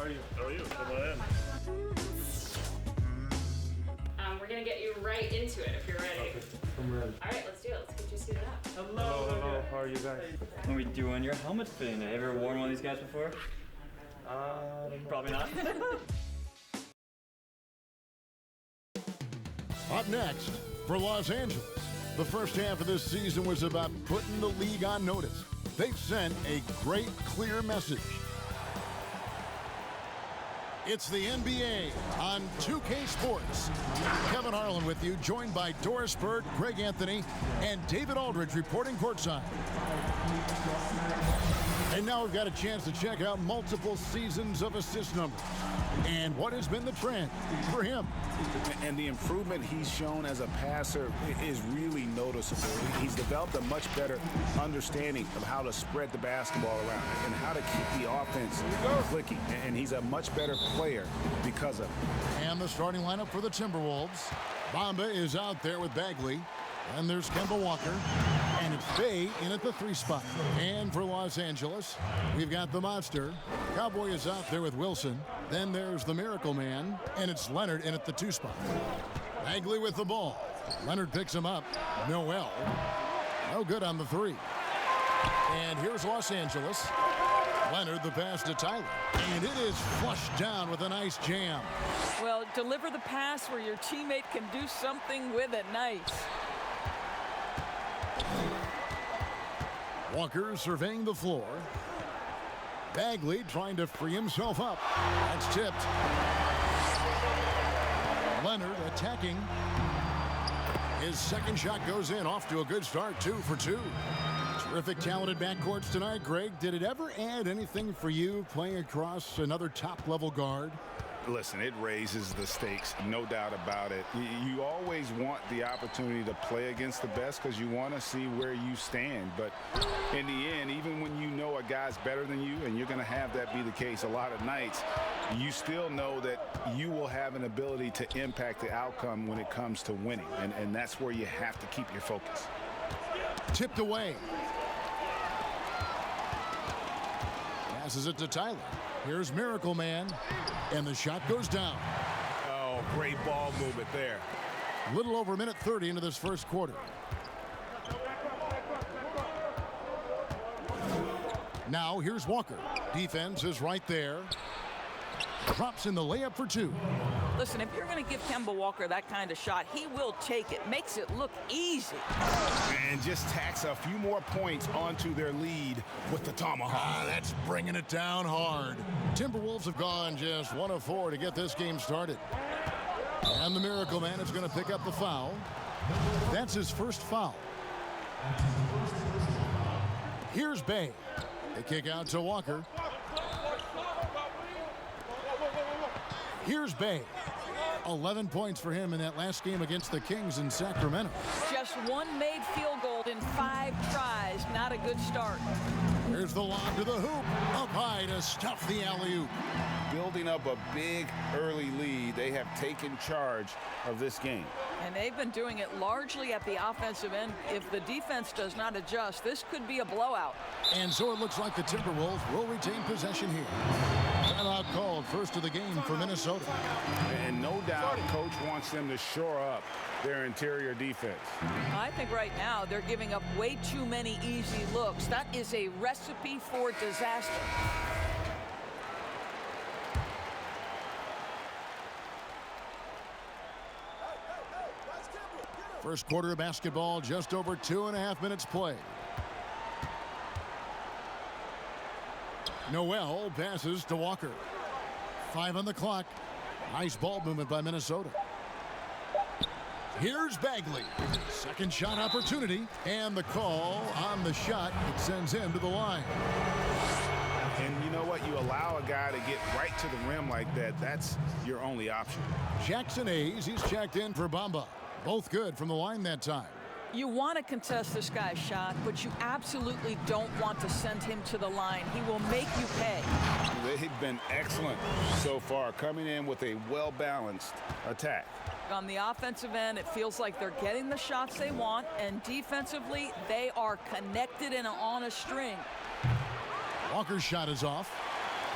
are you? How are you? Come on in. We're gonna get you right into it if you're ready. Okay, I'm ready. All right, let's do it. Let's get you suited up. Hello. How are you guys? When we doing your helmet fitting, have you ever worn one of these guys before? Probably not. Up next, for Los Angeles, the first half of this season was about putting the league on notice. They've sent a great, clear message. It's the NBA on 2K Sports. Kevin Harlan with you, joined by Doris Bird, Greg Anthony, and David Aldridge reporting courtside. And now we've got a chance to check out multiple seasons of assist numbers and what has been the trend for him. And the improvement he's shown as a passer is really noticeable. He's developed a much better understanding of how to spread the basketball around and how to keep the offense clicking. And he's a much better player because of it. And the starting lineup for the Timberwolves. Bamba is out there with Bagley. And there's Kemba Walker. And it's Bey in at the 3 spot. And for Los Angeles, we've got the monster. Cowboy is out there with Wilson. Then there's the Miracle Man. And it's Leonard in at the 2 spot. Bagley with the ball. Leonard picks him up. Noel. No good on the 3. And here's Los Angeles. Leonard the pass to Tyler. And it is flushed down with a nice jam. Well, deliver the pass where your teammate can do something with it. Nice. Walker surveying the floor. Bagley trying to free himself up. That's tipped. Leonard attacking. His second shot goes in, off to a good start, 2 for 2. Terrific talented backcourts tonight, Greg. Did it ever add anything for you playing across another top-level guard? Listen, it raises the stakes, no doubt about it. You always want the opportunity to play against the best because you want to see where you stand. But in the end, even when you know a guy's better than you, and you're going to have that be the case a lot of nights, you still know that you will have an ability to impact the outcome when it comes to winning. And that's where you have to keep your focus. Tipped away. Passes it to Tyler. Here's Miracle Man. And the shot goes down. Oh, great ball movement there. Little over a minute 30 into this first quarter. Now here's Walker. Defense is right there. Drops in the layup for 2. Listen, if you're going to give Kemba Walker that kind of shot, he will take it. Makes it look easy. And just tacks a few more points onto their lead with the tomahawk. That's bringing it down hard. Timberwolves have gone just 1 of 4 to get this game started. And the Miracle Man is going to pick up the foul. That's his first foul. Here's Bey. They kick out to Walker. Here's Bey. 11 points for him in that last game against the Kings in Sacramento. Just 1 made field goal in 5 tries. Not a good start. Here's the lob to the hoop. Up high to stuff the alley-oop. Building up a big early lead, they have taken charge of this game. And they've been doing it largely at the offensive end. If the defense does not adjust, this could be a blowout. And so it looks like the Timberwolves will retain possession here. Timeout called, first of the game for Minnesota. And no doubt, Coach wants them to shore up their interior defense. I think right now they're giving up way too many easy looks. That is a recipe for disaster. First quarter of basketball, just over 2.5 minutes played. Noel passes to Walker. 5 on the clock. Nice ball movement by Minnesota. Here's Bagley. Second shot opportunity. And the call on the shot that sends him to the line. And you know what? You allow a guy to get right to the rim like that. That's your only option. Jackson Hayes, he's checked in for Bamba. Both good from the line that time. You want to contest this guy's shot, but you absolutely don't want to send him to the line. He will make you pay. They've been excellent so far, coming in with a well-balanced attack. On the offensive end, it feels like they're getting the shots they want, and defensively, they are connected and on a string. Walker's shot is off.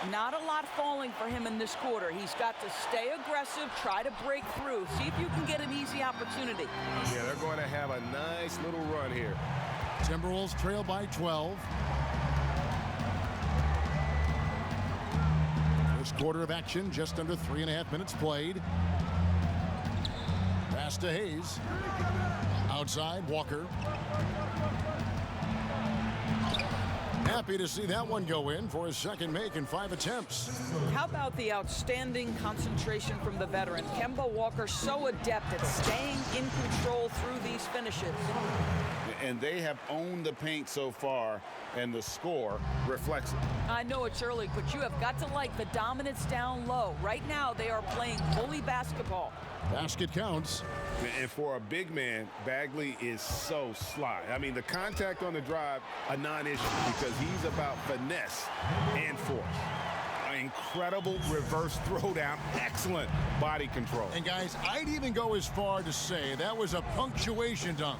Not a lot falling for him in this quarter. He's got to stay aggressive, try to break through, see if you can get an easy opportunity. Yeah, they're going to have a nice little run here. Timberwolves trail by 12. First quarter of action, just under 3.5 minutes played. Pass to Hayes. Outside, Walker. Happy to see that one go in for his second make in 5 attempts. How about the outstanding concentration from the veteran? Kemba Walker so adept at staying in control through these finishes. And they have owned the paint so far, and the score reflects it. I know it's early, but you have got to like the dominance down low. Right now, they are playing bully basketball. Basket counts. And for a big man, Bagley is so sly. I mean, the contact on the drive, a non-issue, because he's about finesse and force. An incredible reverse throwdown, excellent body control. And guys, I'd even go as far to say that was a punctuation dunk.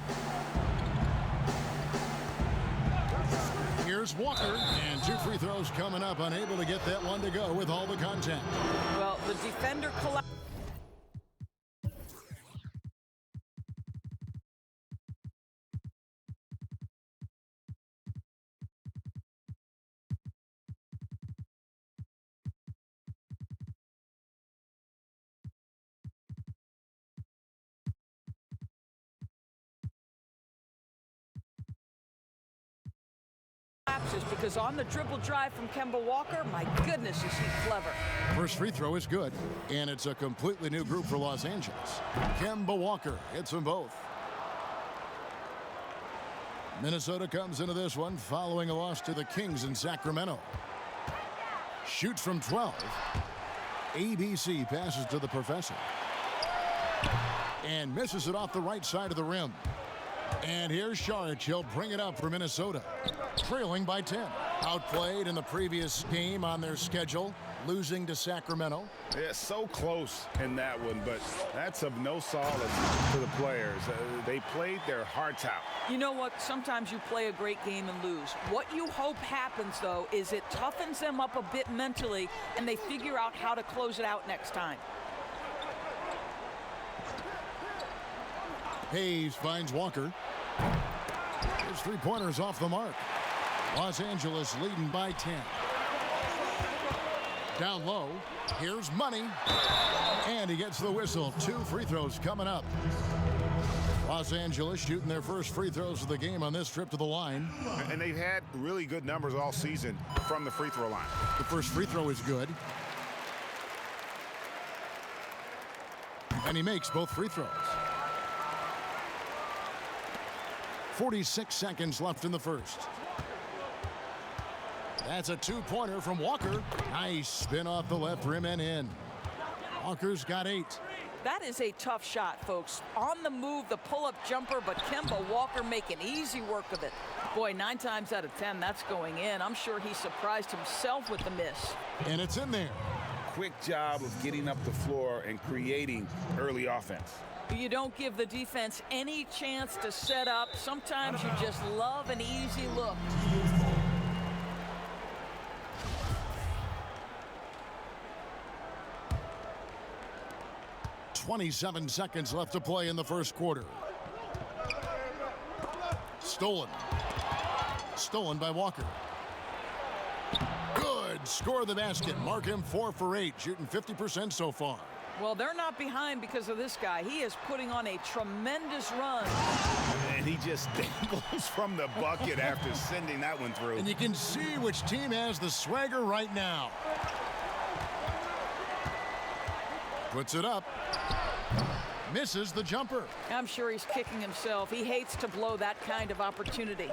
Here's Walker, and 2 free throws coming up, unable to get that one to go with all the contact. Well, the defender collapsed. Because on the dribble drive from Kemba Walker, my goodness, is he clever. First free throw is good, and it's a completely new group for Los Angeles. Kemba Walker hits them both. Minnesota comes into this one following a loss to the Kings in Sacramento. Shoots from 12. ABC passes to the professor. And misses it off the right side of the rim. And here's Saric. He'll bring it up for Minnesota. Trailing by 10. Outplayed in the previous game on their schedule, losing to Sacramento. Yeah, so close in that one, but that's of no solace to the players. They played their hearts out. You know what? Sometimes you play a great game and lose. What you hope happens, though, is it toughens them up a bit mentally, and they figure out how to close it out next time. Hayes finds Walker. His three-pointers off the mark. Los Angeles leading by 10. Down low. Here's Money. And he gets the whistle. 2 free throws coming up. Los Angeles shooting their first free throws of the game on this trip to the line. And they've had really good numbers all season from the free throw line. The first free throw is good. And he makes both free throws. 46 seconds left in the first. That's a 2-pointer from Walker. Nice spin off the left rim and in. Walker's got 8. That is a tough shot, folks. On the move, the pull-up jumper, but Kemba Walker making easy work of it. Boy, 9 times out of 10, that's going in. I'm sure he surprised himself with the miss. And it's in there. Quick job of getting up the floor and creating early offense. You don't give the defense any chance to set up. Sometimes you just love an easy look. .27 seconds left to play in the first quarter. Stolen. Stolen by Walker. Good. Score the basket. Mark him 4 for 8. Shooting 50% so far. Well, they're not behind because of this guy. He is putting on a tremendous run. And he just dangles from the bucket after sending that one through. And you can see which team has the swagger right now. Puts it up. Misses the jumper. I'm sure he's kicking himself. He hates to blow that kind of opportunity.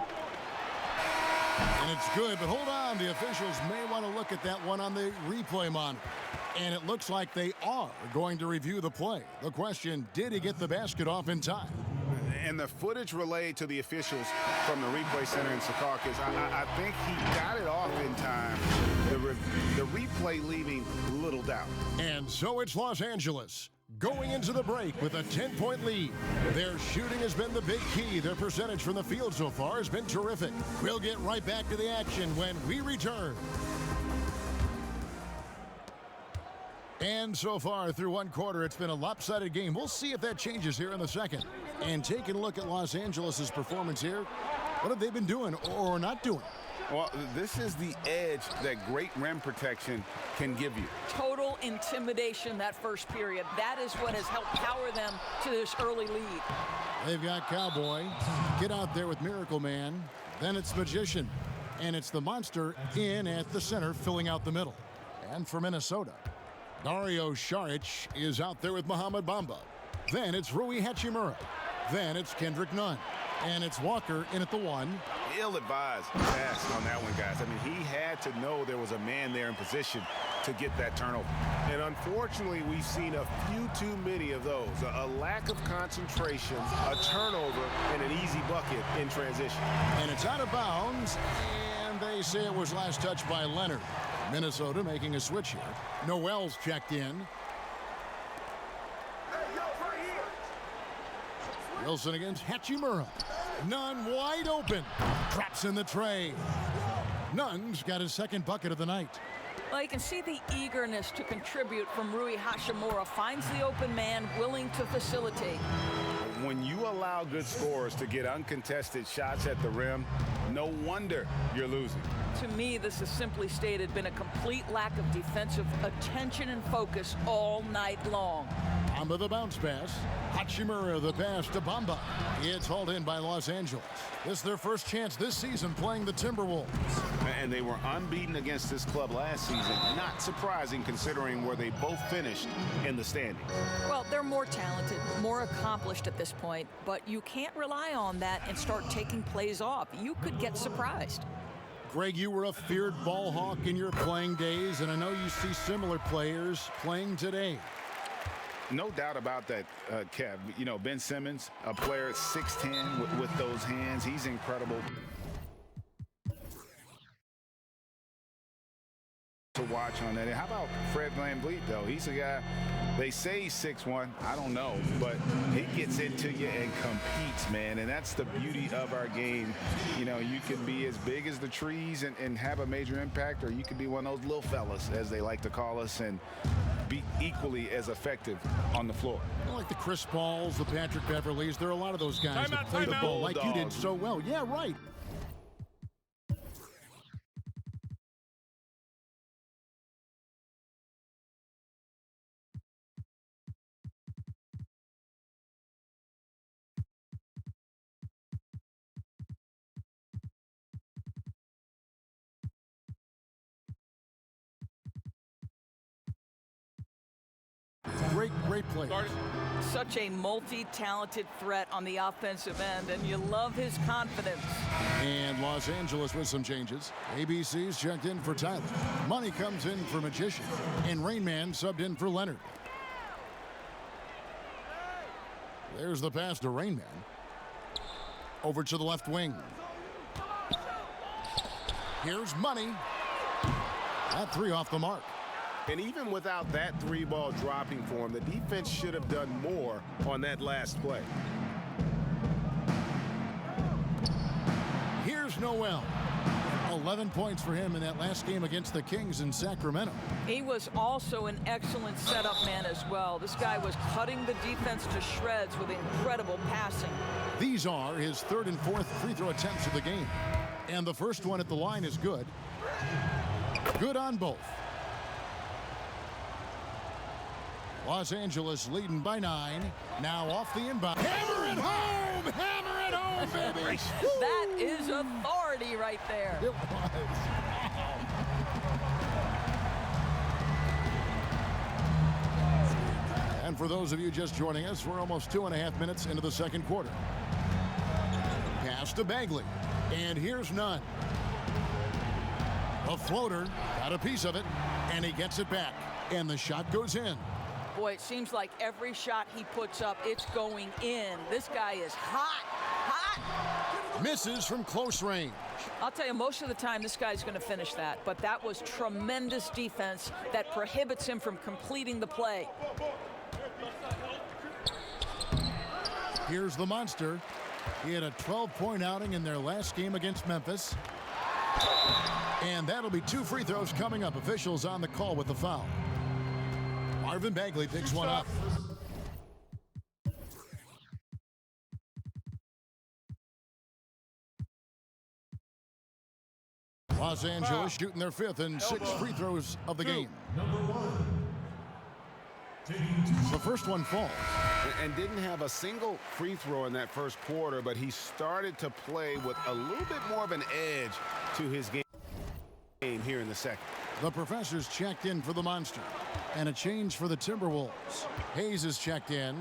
And it's good, but hold on. The officials may want to look at that one on the replay monitor. And it looks like they are going to review the play. The question, did he get the basket off in time? And the footage relayed to the officials from the replay center in Secaucus, I think he got it off in time. The replay leaving little doubt. And so it's Los Angeles going into the break with a 10-point lead. Their shooting has been the big key. Their percentage from the field so far has been terrific. We'll get right back to the action when we return. And so far through one quarter, it's been a lopsided game. We'll see if that changes here in the second. And taking a look at Los Angeles' performance here, what have they been doing or not doing? Well, this is the edge that great rim protection can give you. Total intimidation that first period. That is what has helped power them to this early lead. They've got Cowboy. Get out there with Miracle Man. Then it's Magician. And it's the Monster in at the center, filling out the middle. And for Minnesota, Dario Saric is out there with Mohamed Bamba. Then it's Rui Hachimura. Then it's Kendrick Nunn. And it's Walker in at the 1. Ill-advised pass on that one, guys. I mean, he had to know there was a man there in position to get that turnover. And unfortunately, we've seen a few too many of those. A lack of concentration, a turnover, and an easy bucket in transition. And it's out of bounds. And they say it was last touched by Leonard. Minnesota making a switch here. Noel's checked in. Wilson against Hachimura. Nunn wide open. Drops in the tray. Nunn's got his second bucket of the night. Well, you can see the eagerness to contribute from Rui Hachimura. Finds the open man, willing to facilitate. When you allow good scorers to get uncontested shots at the rim, no wonder you're losing. To me, this has simply stated been a complete lack of defensive attention and focus all night long. Bamba the bounce pass. Hachimura the pass to Bamba. It's hauled in by Los Angeles. This is their first chance this season playing the Timberwolves. And they were unbeaten against this club last season. Not surprising considering where they both finished in the standings. Well, they're more talented, more accomplished at this point, but you can't rely on that and start taking plays off. You could get surprised. Greg, you were a feared ball hawk in your playing days, and I know you see similar players playing today. No doubt about that, Kev. You know, Ben Simmons, a player at 6'10" with those hands. He's incredible to watch on that. And how about Fred VanVleet, though? He's a guy, they say he's 6'1". I don't know, but he gets into you and competes, man. And that's the beauty of our game. You know, you can be as big as the trees and have a major impact, or you can be one of those little fellas, as they like to call us, and be equally as effective on the floor. Like the Chris Pauls, the Patrick Beverleys, there are a lot of those guys that play the ball like you did so well. Yeah, right. Great play. Such a multi-talented threat on the offensive end, and you love his confidence. And Los Angeles with some changes. ABC's checked in for Tyler. Money comes in for Magician. And Rain Man subbed in for Leonard. There's the pass to Rain Man. Over to the left wing. Here's Money. That 3 off the mark. And even without that 3-ball dropping for him, the defense should have done more on that last play. Here's Noel. 11 points for him in that last game against the Kings in Sacramento. He was also an excellent setup man as well. This guy was cutting the defense to shreds with incredible passing. These are his 3rd and 4th free throw attempts of the game. And the first one at the line is good. Good on both. Los Angeles leading by 9. Now off the inbound. Hammer it home! Hammer it home, baby! That is authority right there. It was. And for those of you just joining us, we're almost 2.5 minutes into the second quarter. Pass to Bagley. And here's Nunn. A floater. Got a piece of it. And he gets it back. And the shot goes in. Boy, it seems like every shot he puts up, it's going in. This guy is hot, hot. Misses from close range. I'll tell you, most of the time, this guy's going to finish that. But that was tremendous defense that prohibits him from completing the play. Here's the Monster. He had a 12-point outing in their last game against Memphis. And that'll be 2 free throws coming up. Officials on the call with the foul. Marvin Bagley picks one up. Los Angeles shooting their 5th and 6th free throws of the game. The first one falls. And didn't have a single free throw in that first quarter, but he started to play with a little bit more of an edge to his game here in the second. The professor's checked in for the Monster. And a change for the Timberwolves. Hayes is checked in.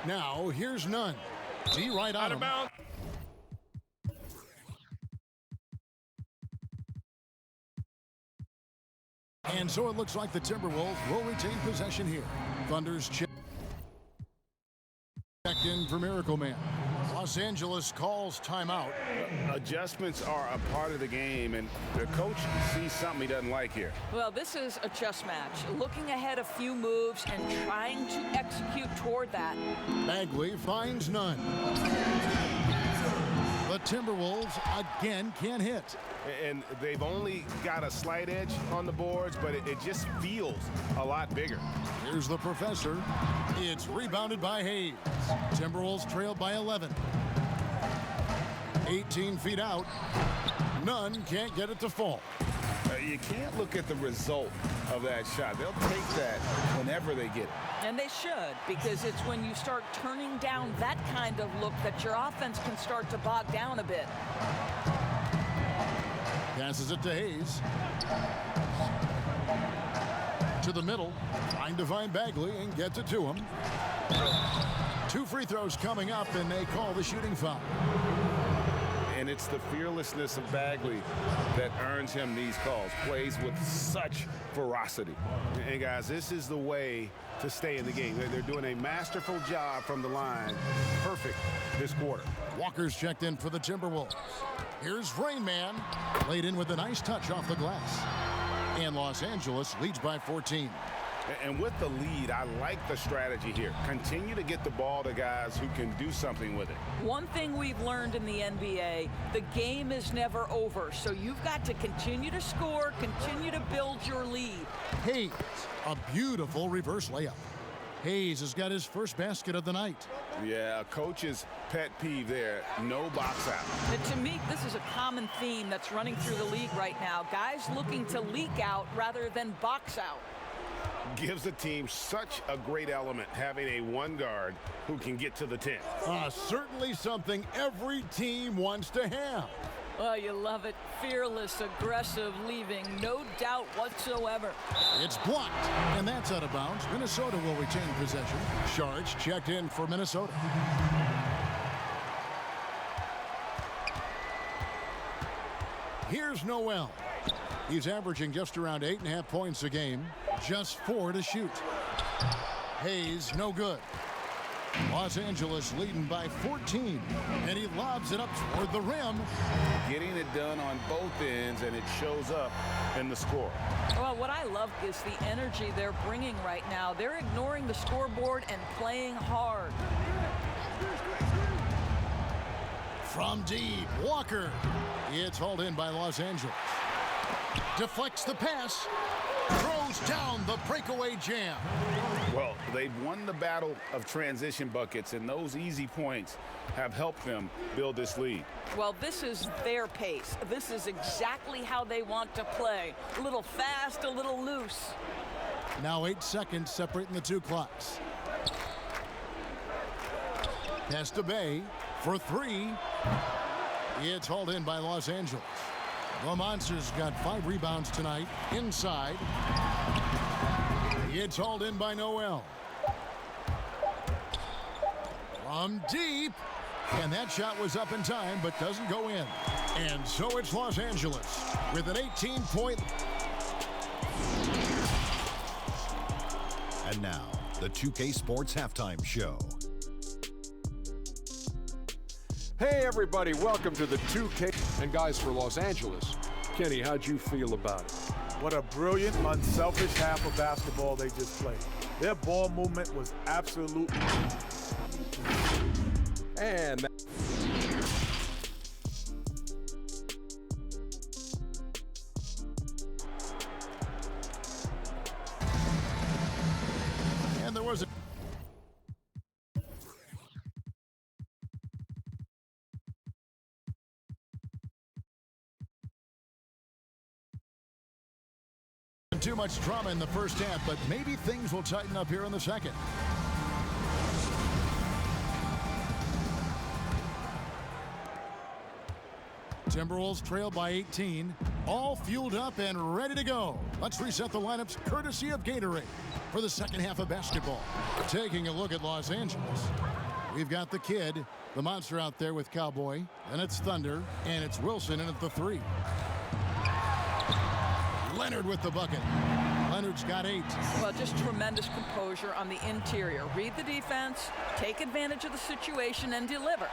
Now, here's Nunn. D right on him. And so it looks like the Timberwolves will retain possession here. Thunder's checked in for Miracle Man. Los Angeles calls timeout. Adjustments are a part of the game, and the coach sees something he doesn't like here. Well, this is a chess match. Looking ahead a few moves and trying to execute toward that. Bagley finds none. The Timberwolves again can't hit. And they've only got a slight edge on the boards, but it just feels a lot bigger. Here's the professor. It's rebounded by Hayes. Timberwolves trailed by 11. 18 feet out. Nunn can't get it to fall. You can't look at the result of that shot. They'll take that whenever they get it. And they should, because it's when you start turning down that kind of look that your offense can start to bog down a bit. Passes it to Hayes. To the middle. Trying to find Bagley and gets it to him. 2 free throws coming up, and they call the shooting foul. And it's the fearlessness of Bagley that earns him these calls. Plays with such ferocity. And guys, this is the way to stay in the game. They're doing a masterful job from the line. Perfect this quarter. Walker's checked in for the Timberwolves. Here's Rain Man. Laid in with a nice touch off the glass. And Los Angeles leads by 14. And with the lead, I like the strategy here. Continue to get the ball to guys who can do something with it. One thing we've learned in the NBA, the game is never over. So you've got to continue to score, continue to build your lead. Hayes, a beautiful reverse layup. Hayes has got his first basket of the night. Yeah, coach's pet peeve there, no box out. And to me, this is a common theme that's running through the league right now. Guys looking to leak out rather than box out. Gives the team such a great element having a one guard who can get to the 10. Certainly something every team wants to have. Oh, you love it. Fearless, aggressive, leaving no doubt whatsoever. It's blocked, and that's out of bounds. Minnesota will retain possession. Sharge checked in for Minnesota. Here's Noel. He's averaging just around 8.5 points a game. Just 4 to shoot. Hayes, no good. Los Angeles leading by 14. And he lobs it up toward the rim. Getting it done on both ends, and it shows up in the score. Well, what I love is the energy they're bringing right now. They're ignoring the scoreboard and playing hard. From deep, Walker. It's hauled in by Los Angeles. Deflects the pass. Throws down the breakaway jam. Well, they've won the battle of transition buckets, and those easy points have helped them build this lead. Well, this is their pace. This is exactly how they want to play. A little fast, a little loose. Now 8 seconds separating the two clocks. Pass to Bay for 3. It's hauled in by Los Angeles. The Monsters got 5 rebounds tonight. Inside. It's hauled in by Noel. From deep. And that shot was up in time, but doesn't go in. And so it's Los Angeles with an 18-point. And now, the 2K Sports Halftime Show. Hey everybody, welcome to the 2K. And guys, for Los Angeles, Kenny, how'd you feel about it? What a brilliant, unselfish half of basketball they just played. Their ball movement was absolutely. And Not too much drama in the first half, but maybe things will tighten up here in the second. Timberwolves trail by 18, all fueled up and ready to go. Let's reset the lineups courtesy of Gatorade for the second half of basketball. Taking a look at Los Angeles, we've got the Kid, the monster out there with Cowboy, and it's Thunder, and it's Wilson in at the 3. Leonard with the bucket. Leonard's got 8. Well, just tremendous composure on the interior. Read the defense, take advantage of the situation, and deliver.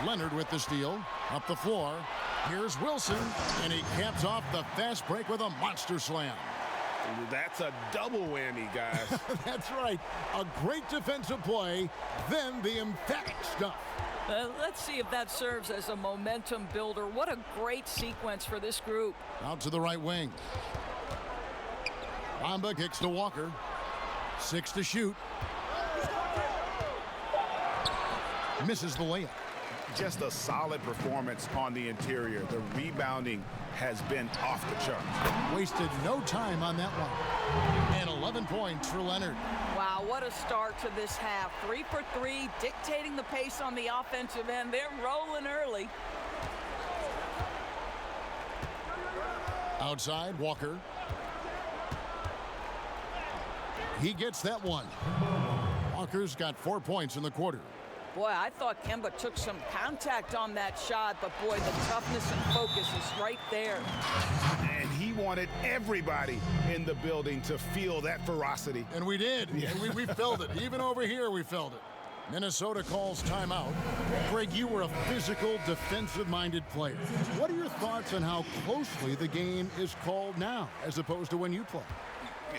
Leonard with the steal. Up the floor. Here's Wilson, and he caps off the fast break with a monster slam. That's a double whammy, guys. That's right. A great defensive play, then the emphatic stuff. Let's see if that serves as a momentum builder. What a great sequence for this group. Out to the right wing. Bamba kicks to Walker. 6 to shoot. Misses the layup. Just a solid performance on the interior. The rebounding has been off the charts. Wasted no time on that one. And 11 points for Leonard. Wow, what a start to this half. 3 for 3, dictating the pace on the offensive end. They're rolling early. Outside, Walker. He gets that one. Walker's got 4 points in the quarter. Boy, I thought Kemba took some contact on that shot, but boy, the toughness and focus is right there. And he wanted everybody in the building to feel that ferocity. And we did. Yeah. And we felt it. Even over here, we felt it. Minnesota calls timeout. Greg, you were a physical, defensive-minded player. What are your thoughts on how closely the game is called now, as opposed to when you played?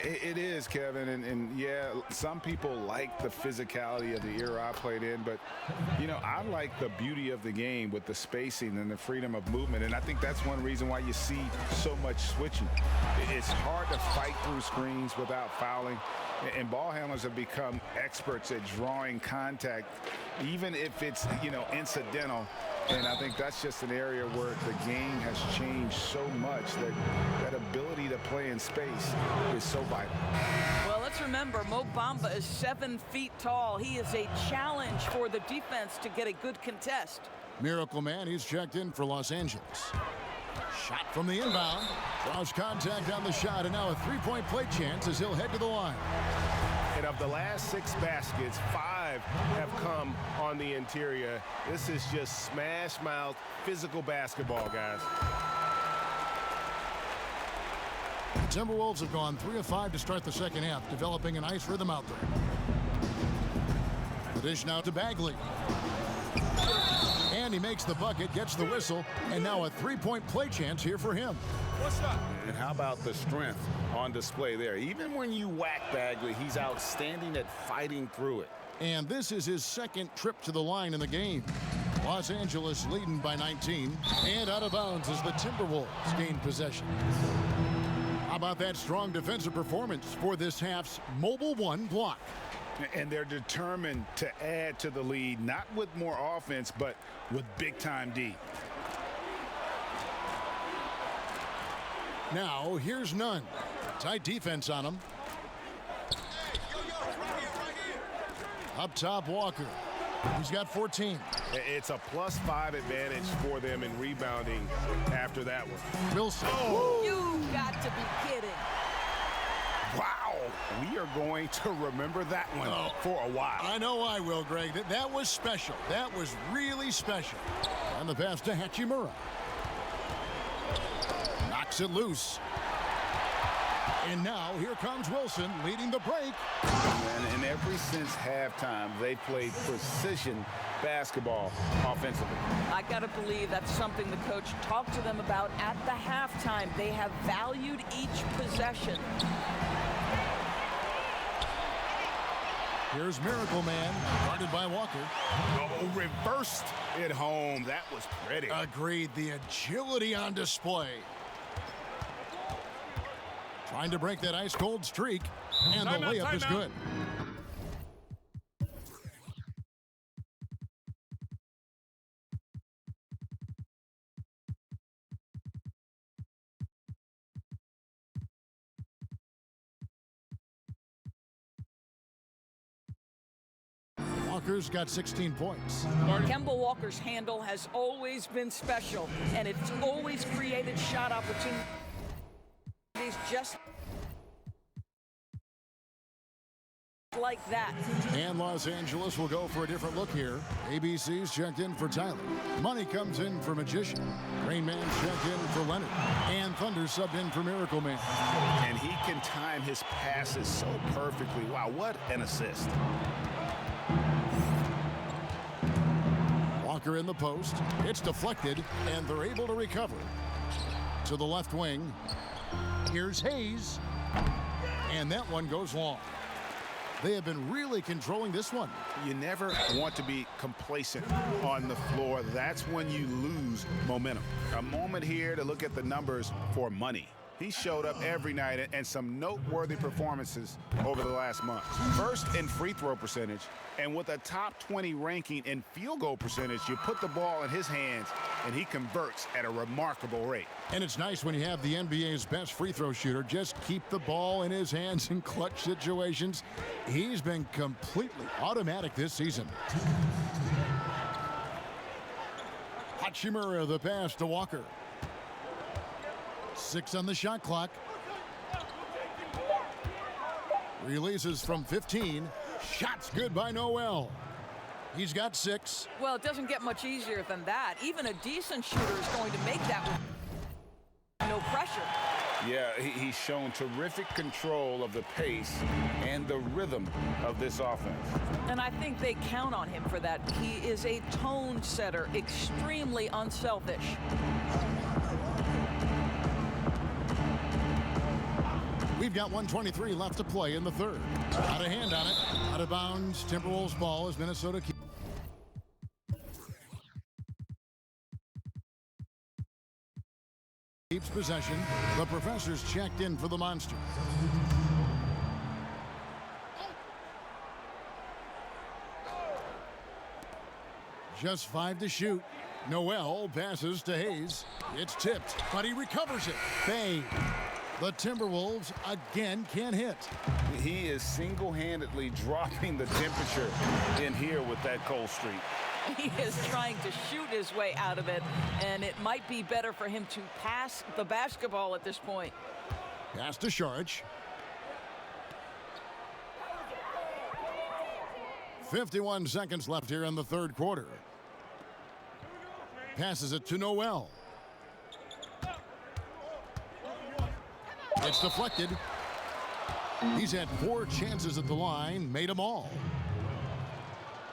It is, Kevin, and yeah, some people like the physicality of the era I played in, but, you know, I like the beauty of the game with the spacing and the freedom of movement, and I think that's one reason why you see so much switching. It's hard to fight through screens without fouling, and ball handlers have become experts at drawing contact, even if it's, you know, incidental. And I think that's just an area where the game has changed so much that that ability to play in space is so vital. Well, let's remember, Mo Bamba is 7 feet tall. He is a challenge for the defense to get a good contest. Miracle Man, he's checked in for Los Angeles. Shot from the inbound. Draws contact on the shot, and now a three-point play chance as he'll head to the line. And of the last 6 baskets, 5 have come on the interior. This is just smash mouth physical basketball, guys. The Timberwolves have gone 3 of 5 to start the second half, developing a nice rhythm out there. The dish now to Bagley. And he makes the bucket, gets the whistle, and now a three-point play chance here for him. What's up? And how about the strength on display there? Even when you whack Bagley, he's outstanding at fighting through it. And this is his second trip to the line in the game. Los Angeles leading by 19, and out of bounds as the Timberwolves gain possession. How about that strong defensive performance for this half's Mobile 1 block? And they're determined to add to the lead, not with more offense, but with big-time D. Now, here's Nunn. Tight defense on him. Up top, Walker. He's got 14. It's a +5 advantage for them in rebounding after that one. Wilson. Oh. You got to be kidding. Wow. We are going to remember that one for a while. I know I will, Greg. That was special. That was really special. And the pass to Hachimura. Knocks it loose. And now here comes Wilson leading the break. And ever since halftime, they played precision basketball offensively. I got to believe that's something the coach talked to them about at the halftime. They have valued each possession. Here's Miracle Man, guarded by Walker. Oh, reversed it home. That was pretty. Agreed. The agility on display. Trying to break that ice-cold streak, and the layup is good. Walker's got 16 points. Kemba Walker's handle has always been special, and it's always created shot opportunities just like that. And Los Angeles will go for a different look here. ABC's checked in for Tyler. Money comes in for Magician. Rain Man's checked in for Leonard. And Thunder subbed in for Miracle Man. And he can time his passes so perfectly. Wow, what an assist. Walker in the post. It's deflected, and they're able to recover. To the left wing. Here's Hayes. And that one goes long. They have been really controlling this one. You never want to be complacent on the floor. That's when you lose momentum. A moment here to look at the numbers for money. He showed up every night and some noteworthy performances over the last month. First in free throw percentage, and with a top 20 ranking in field goal percentage, you put the ball in his hands and he converts at a remarkable rate. And it's nice when you have the NBA's best free throw shooter just keep the ball in his hands in clutch situations. He's been completely automatic this season. Hachimura the pass to Walker. 6 on the shot clock. Releases from 15. Shots good by Noel. He's got 6. Well, it doesn't get much easier than that. Even a decent shooter is going to make that with no pressure. Yeah, he's shown terrific control of the pace and the rhythm of this offense. And I think they count on him for that. He is a tone setter, extremely unselfish. We've got 1:23 left to play in the third. Out of hand on it. Out of bounds. Timberwolves ball as Minnesota keeps possession. The Professor's checked in for the Monster. Just 5 to shoot. Noel passes to Hayes. It's tipped, but he recovers it. Bay. The Timberwolves again can't hit. He is single-handedly dropping the temperature in here with that cold streak. He is trying to shoot his way out of it, and it might be better for him to pass the basketball at this point. Pass to Saric. 51 seconds left here in the third quarter. Passes it to Noel. It's deflected. He's had 4 chances at the line, made them all.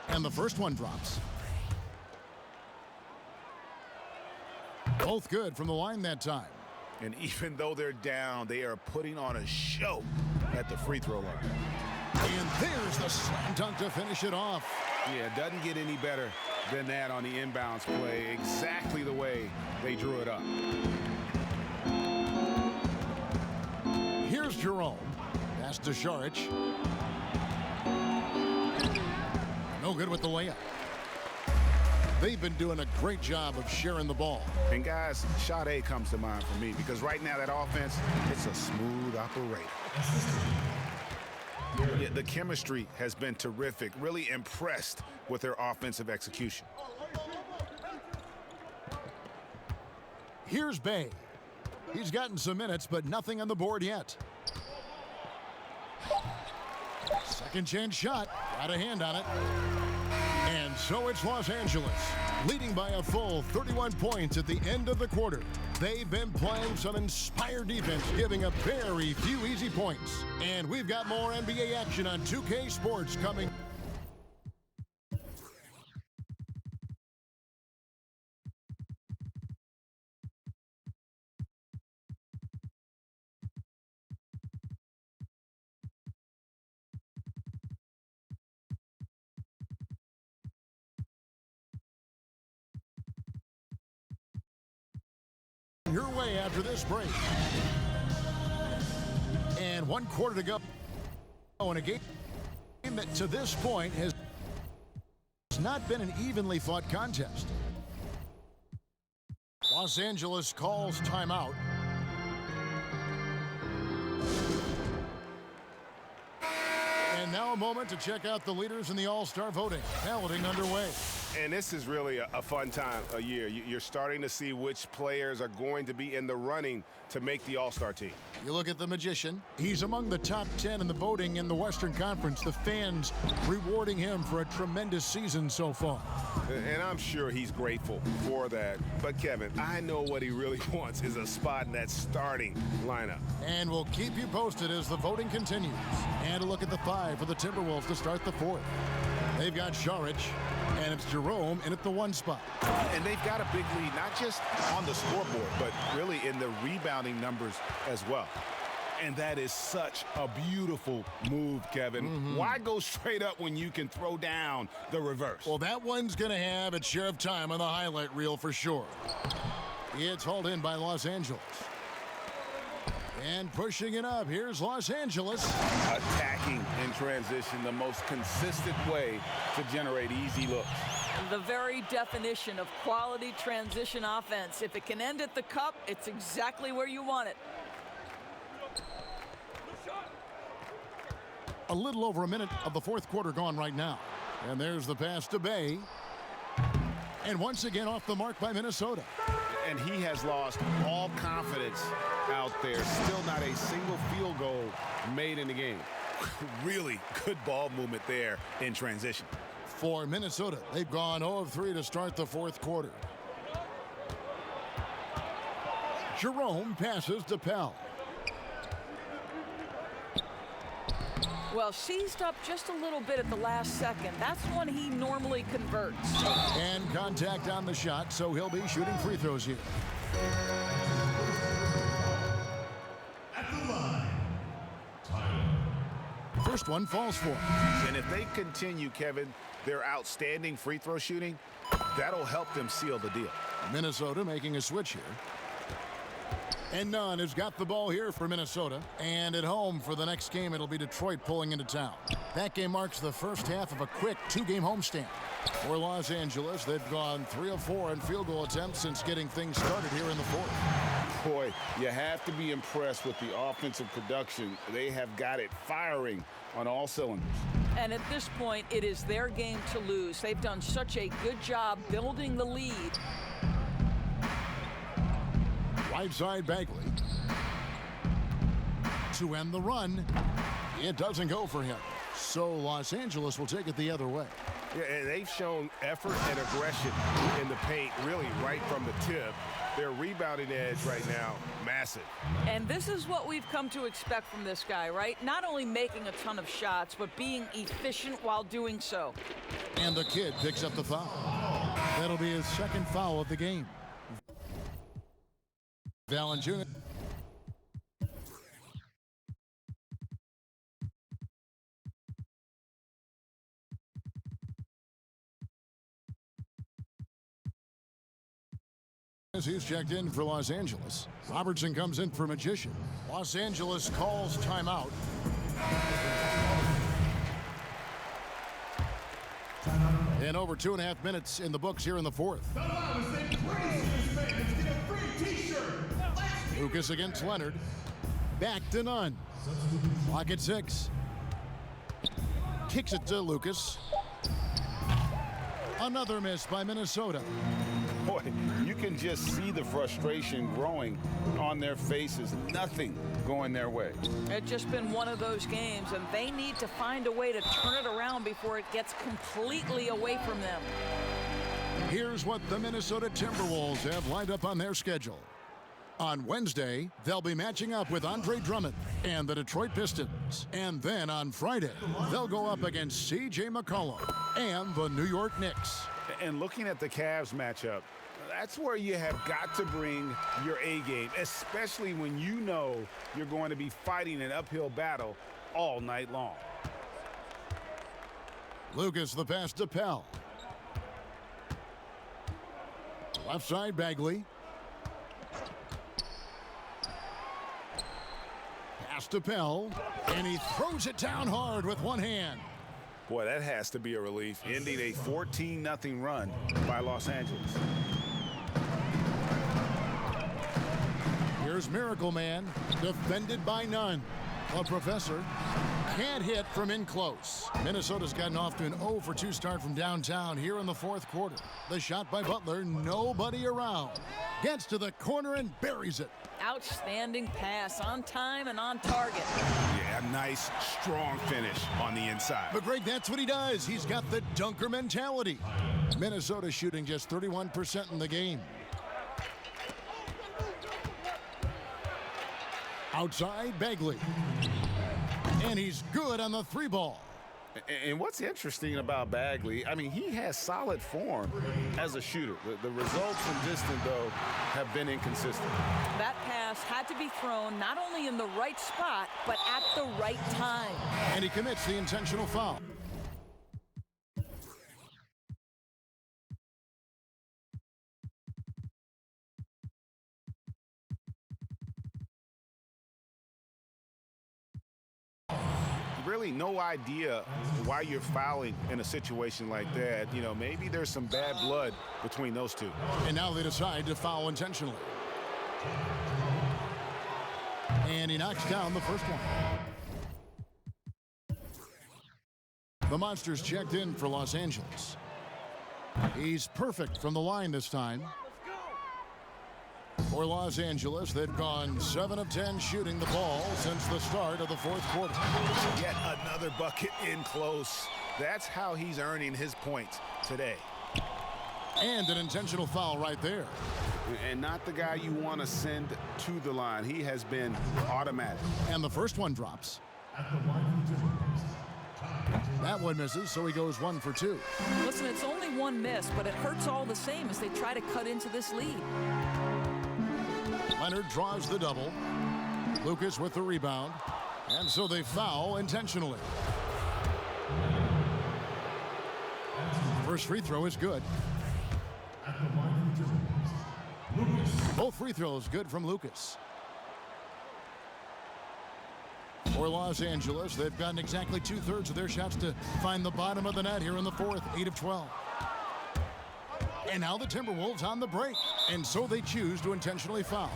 And the first one drops. Both good from the line that time. And even though they're down, they are putting on a show at the free throw line. And there's the slam dunk to finish it off. Yeah, it doesn't get any better than that on the inbounds play. Exactly the way they drew it up. Here's Jerome. Pass to Saric. No good with the layup. They've been doing a great job of sharing the ball. And guys, shot A comes to mind for me because right now that offense, it's a smooth operator. Yeah, the chemistry has been terrific. Really impressed with their offensive execution. Here's Bay. He's gotten some minutes, but nothing on the board yet. Second chance shot. Got a hand on it. And so it's Los Angeles, leading by a full 31 points at the end of the quarter. They've been playing some inspired defense, giving up very few easy points. And we've got more NBA action on 2K Sports coming. Your way after this break. And 1 quarter to go in a game that to this point has not been an evenly fought contest. Los Angeles calls timeout. And now a moment to check out the leaders in the All-Star voting. Balloting underway. And this is really a fun time of year. You're starting to see which players are going to be in the running to make the All-Star team. You look at the Magician. He's among the top 10 in the voting in the Western Conference. The fans rewarding him for a tremendous season so far. And I'm sure he's grateful for that. But, Kevin, I know what he really wants is a spot in that starting lineup. And we'll keep you posted as the voting continues. And a look at the 5 for the Timberwolves to start the 4th. They've got Saric, and it's Jerome in at the 1 spot. And they've got a big lead, not just on the scoreboard, but really in the rebounding numbers as well. And that is such a beautiful move, Kevin. Why go straight up when you can throw down the reverse? Well, that one's going to have its share of time on the highlight reel for sure. It's hauled in by Los Angeles. And pushing it up, here's Los Angeles. Attacking in transition, the most consistent way to generate easy looks. The very definition of quality transition offense. If it can end at the cup, it's exactly where you want it. A little over a minute of the 4th quarter gone right now. And there's the pass to Bay. And once again off the mark by Minnesota. And he has lost all confidence out there. Still not a single field goal made in the game. Really good ball movement there in transition. For Minnesota, they've gone 0 of 3 to start the 4th quarter. Jerome passes to Pell. Well, seized up just a little bit at the last second. That's when he normally converts. And contact on the shot, so he'll be shooting free throws here. At the line, First one falls for him. And if they continue, Kevin, their outstanding free throw shooting, that'll help them seal the deal. Minnesota making a switch here. And Nunn has got the ball here for Minnesota. And at home for the next game, it'll be Detroit pulling into town. That game marks the first half of a quick 2-game homestand. For Los Angeles, they've gone 3 of 4 in field goal attempts since getting things started here in the 4th. Boy, you have to be impressed with the offensive production. They have got it firing on all cylinders. And at this point, it is their game to lose. They've done such a good job building the lead. Right side Bagley. To end the run, it doesn't go for him. So Los Angeles will take it the other way. Yeah, and they've shown effort and aggression in the paint, really right from the tip. Their rebounding edge right now, massive. And this is what we've come to expect from this guy, right? Not only making a ton of shots, but being efficient while doing so. And the kid picks up the foul. That'll be his 2nd foul of the game. Valanciunas. He's checked in for Los Angeles. Robertson comes in for Magician. Los Angeles calls timeout. And over 2.5 minutes in the books here in the 4th. Lucas against Leonard. Back to Nunn. Clock at 6. Kicks it to Lucas. Another miss by Minnesota. Boy, you can just see the frustration growing on their faces. Nothing going their way. It's just been one of those games, and they need to find a way to turn it around before it gets completely away from them. Here's what the Minnesota Timberwolves have lined up on their schedule. On Wednesday, they'll be matching up with Andre Drummond and the Detroit Pistons. And then on Friday, they'll go up against C.J. McCollum and the New York Knicks. And looking at the Cavs matchup, that's where you have got to bring your A game, especially when you know you're going to be fighting an uphill battle all night long. Lucas the pass to Pell. Left side Bagley. Pass to Pell, and he throws it down hard with one hand. Boy, that has to be a relief, ending a 14-0 run by Los Angeles. Here's Miracle Man, defended by Nunn. The professor can't hit from in close. Minnesota's gotten off to an 0-for-2 start from downtown here in the fourth quarter. The shot by Butler, nobody around. Gets to the corner and buries it. Outstanding pass, on time and on target. Yeah, nice, strong finish on the inside. But Greg, that's what he does. He's got the dunker mentality. Minnesota shooting just 31% in the game. Outside, Bagley. And he's good on the 3-ball. And what's interesting about Bagley, I mean, he has solid form as a shooter. The results from distance, though, have been inconsistent. That pass had to be thrown not only in the right spot, but at the right time. And he commits the intentional foul. Really no idea why you're fouling in a situation like that. You know, maybe there's some bad blood between those two. And now they decide to foul intentionally. And he knocks down the first one. The Monsters checked in for Los Angeles. He's perfect from the line this time. For Los Angeles, they've gone 7 of 10 shooting the ball since the start of the fourth quarter. Yet another bucket in close. That's how he's earning his points today. And an intentional foul right there. And not the guy you want to send to the line. He has been automatic. And the first one drops. That one misses, so he goes 1 for 2. Listen, it's only one miss, but it hurts all the same as they try to cut into this lead. Leonard draws the double. Lucas with the rebound. And so they foul intentionally. First free throw is good. Both free throws good from Lucas. For Los Angeles, they've gotten exactly 2/3 of their shots to find the bottom of the net here in the fourth, 8 of 12. And now the Timberwolves on the break. And so they choose to intentionally foul.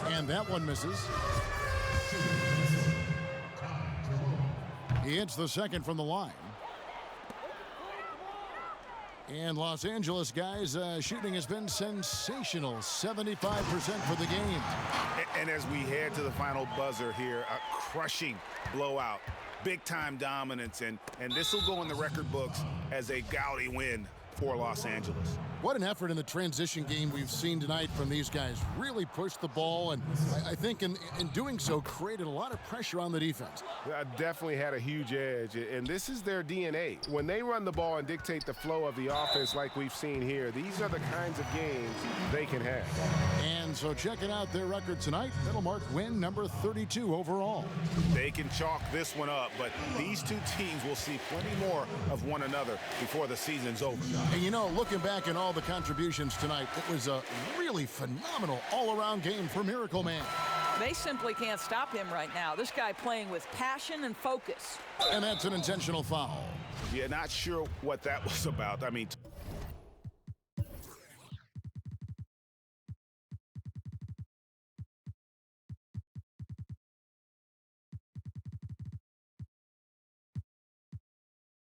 And that one misses. He hits the second from the line. And Los Angeles, guys, shooting has been sensational. 75% for the game. And as we head to the final buzzer here, a crushing blowout. Big-time dominance, and this will go in the record books as a gaudy win for Los Angeles. What an effort in the transition game we've seen tonight from these guys. Really pushed the ball, and I think in doing so, created a lot of pressure on the defense. Definitely had a huge edge, and this is their DNA. When they run the ball and dictate the flow of the offense like we've seen here, these are the kinds of games they can have. And so checking out their record tonight, that'll mark win number 32 overall. They can chalk this one up, but these two teams will see plenty more of one another before the season's over. And you know, looking back at all the contributions tonight, it was a really phenomenal all-around game for Miracle Man. They simply can't stop him right now. This guy playing with passion and focus. And that's an intentional foul. Yeah, not sure what that was about. I mean,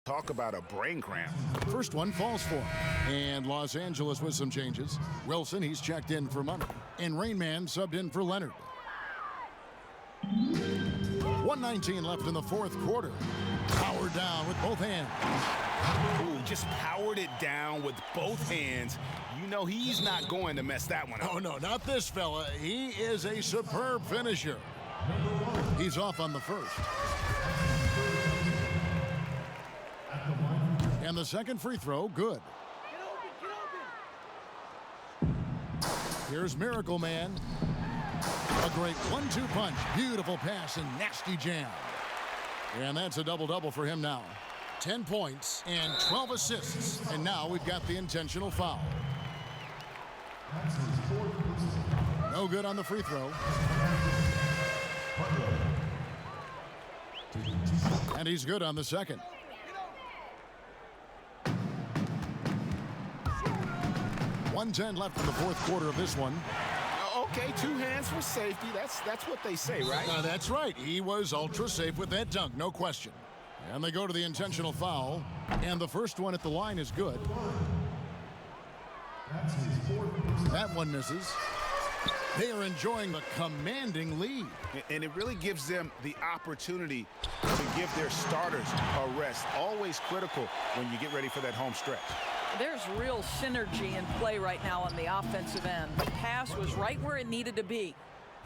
talk about a brain cramp. First one falls for him. And Los Angeles with some changes. Wilson, he's checked in for Money. And Rainman subbed in for Leonard. 1:19 left in the fourth quarter. Powered down with both hands. Ooh, just powered it down with both hands. You know he's not going to mess that one up. Oh, no, not this fella. He is a superb finisher. He's off on the first. And the second free throw, good. Here's Miracle Man. A great 1-2 punch. Beautiful pass and nasty jam. And that's a double-double for him now. 10 points and 12 assists. And now we've got the intentional foul. No good on the free throw. And he's good on the second. .110 left in the fourth quarter of this one. Okay, 2 hands for safety. That's what they say, right? That's right. He was ultra safe with that dunk, no question. And they go to the intentional foul. And the first one at the line is good. That one misses. They are enjoying the commanding lead. And it really gives them the opportunity to give their starters a rest. Always critical when you get ready for that home stretch. There's real synergy in play right now on the offensive end. The pass was right where it needed to be.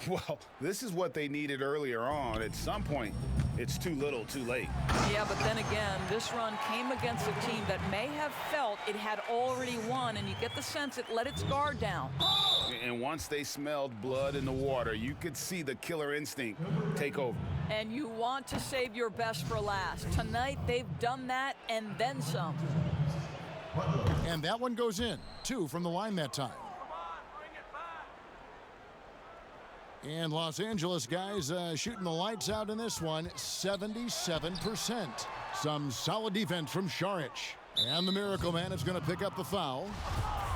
Well, this is what they needed earlier on. At some point, it's too little, too late. Yeah, but then again, this run came against a team that may have felt it had already won, and you get the sense it let its guard down. And once they smelled blood in the water, you could see the killer instinct take over. And you want to save your best for last. Tonight, they've done that and then some. And that one goes in. 2 from the line that time. And Los Angeles guys shooting the lights out in this one, 77%. Some solid defense from Šarić. And the Miracle Man is going to pick up the foul.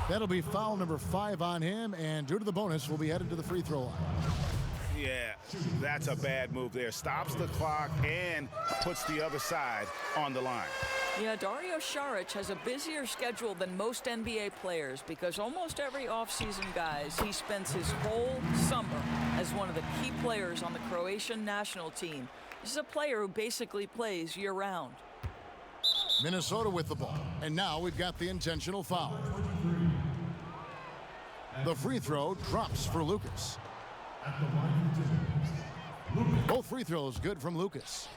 That'll be foul number 5 on him, and due to the bonus, we'll be headed to the free throw line. Yeah, that's a bad move there. Stops the clock and puts the other side on the line. Yeah, Dario Šarić has a busier schedule than most NBA players because almost every offseason, guys, he spends his whole summer as one of the key players on the Croatian national team. This is a player who basically plays year-round. Minnesota with the ball, and now we've got the intentional foul. The free throw drops for Lucas. Both free throws good from Lucas.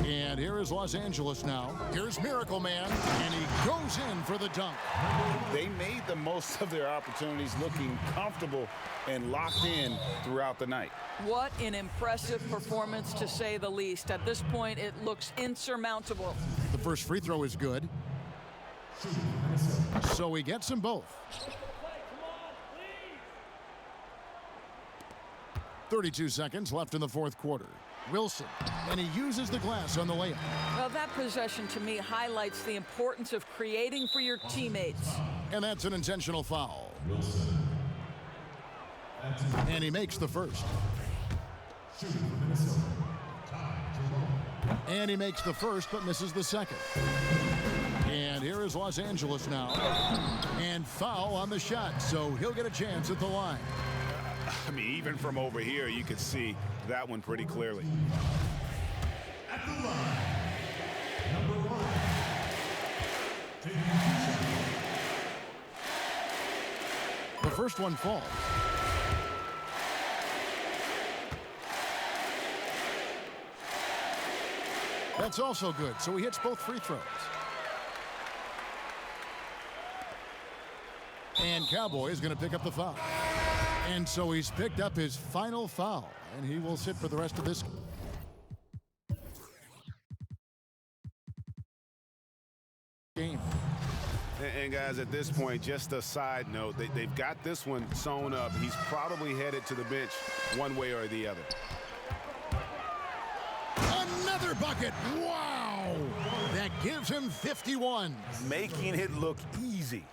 And here is Los Angeles now. Here's Miracle Man, and he goes in for the dunk. They made the most of their opportunities, looking comfortable and locked in throughout the night. What an impressive performance, to say the least. At this point, it looks insurmountable. The first free throw is good. So he gets them both. 32 seconds left in the fourth quarter. Wilson, and he uses the glass on the layup. Well, that possession to me highlights the importance of creating for your teammates. And that's an intentional foul. And he makes the first. And he makes the first, but misses the second. And here is Los Angeles now. And foul on the shot, so he'll get a chance at the line. I mean, even from over here, you could see that one pretty clearly. At the line, number 1. The first one falls. That's also good, so he hits both free throws. And Cowboy is going to pick up the foul. And so he's picked up his final foul, and he will sit for the rest of this game. And guys, at this point, just a side note, they've got this one sewn up. He's probably headed to the bench one way or the other. Another bucket. Wow. That gives him 51. Making it look easy.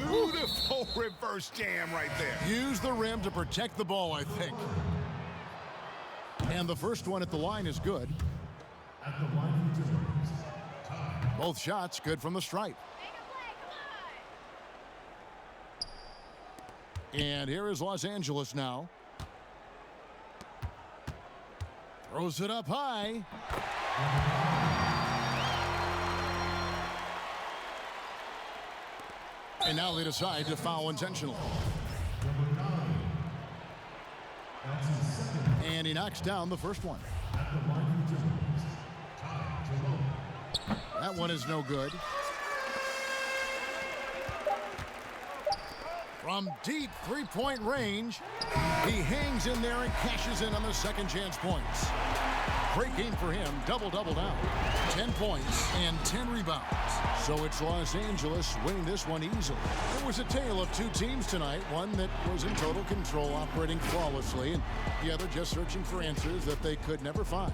Beautiful reverse jam right there. Use the rim to protect the ball, I think. And the first one at the line is good. At the line for Timberwolves. Both shots good from the stripe. And here is Los Angeles now. Throws it up high. And now they decide to foul intentionally. And he knocks down the first one. That one is no good. From deep three-point range, he hangs in there and cashes in on the second chance points. Great game for him, double-double now. 10 points and 10 rebounds. So it's Los Angeles winning this one easily. It was a tale of two teams tonight, one that was in total control, operating flawlessly, and the other just searching for answers that they could never find.